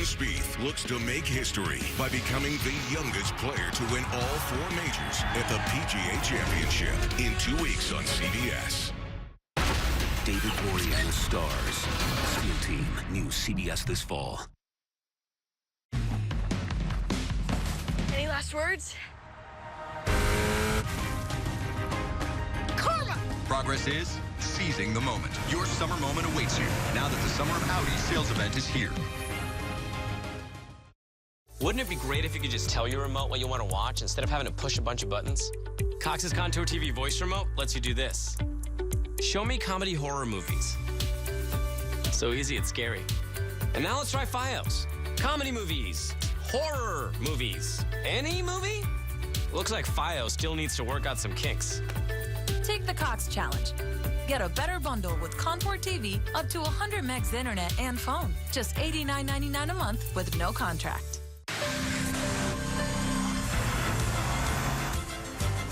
Jordan Spieth looks to make history by becoming the youngest player to win all 4 majors at the PGA Championship in 2 weeks on CBS. David Bory and the Stars. SEAL Team. New CBS this fall. Any last words? Progress is seizing the moment. Your summer moment awaits you now that the Summer of Audi sales event is here. Wouldn't it be great if you could just tell your remote what you want to watch instead of having to push a bunch of buttons? Cox's Contour TV voice remote lets you do this. Show me comedy horror movies. So easy, it's scary. And now let's try Fios. Comedy movies, horror movies, any movie? Looks like Fios still needs to work out some kinks. Take the Cox Challenge. Get a better bundle with Contour TV, up to 100 megs internet and phone. Just $89.99 a month with no contract.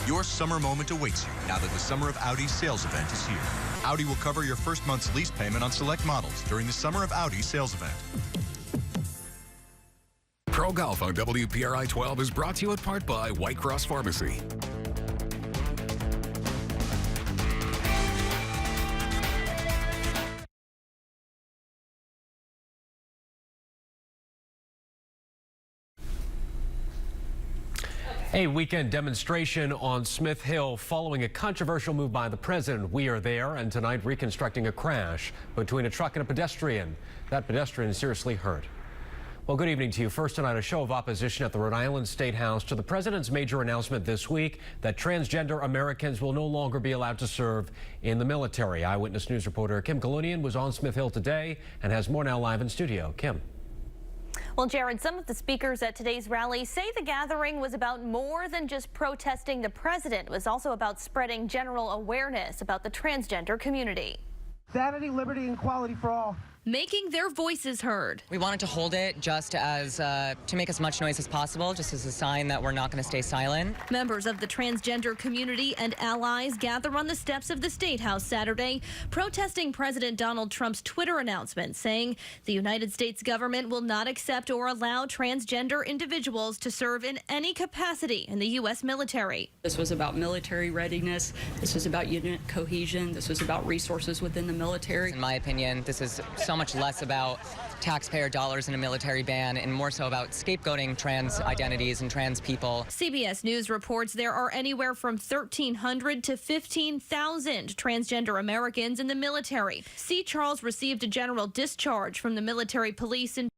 Your summer moment awaits you now that the Summer of Audi sales event is here. Audi will cover your first month's lease payment on select models during the Summer of Audi sales event. Pro Golf on WPRI 12 is brought to you in part by White Cross Pharmacy. A weekend demonstration on Smith Hill following a controversial move by the president. We are there, and tonight reconstructing a crash between a truck and a pedestrian. That pedestrian is seriously hurt. Well, good evening to you. First tonight, a show of opposition at the Rhode Island State House to the president's major announcement this week that transgender Americans will no longer be allowed to serve in the military. Eyewitness News reporter Kim Kalunian was on Smith Hill today and has more now live in studio. Kim. Well, Jared, some of the speakers at today's rally say the gathering was about more than just protesting the president. It was also about spreading general awareness about the transgender community. Sanity, liberty, and equality for all. Making their voices heard. We wanted to hold it just as to make as much noise as possible, just as a sign that we're not going to stay silent. Members of the transgender community and allies gather on the steps of the State House Saturday, protesting President Donald Trump's Twitter announcement saying the United States government will not accept or allow transgender individuals to serve in any capacity in the U.S. military. This was about military readiness. This was about unit cohesion. This was about resources within the military. In my opinion, this is so much less about taxpayer dollars in a military ban and more so about scapegoating trans identities and trans people. CBS News reports there are anywhere from 1,300 to 15,000 transgender Americans in the military. C. Charles received a general discharge from the military police in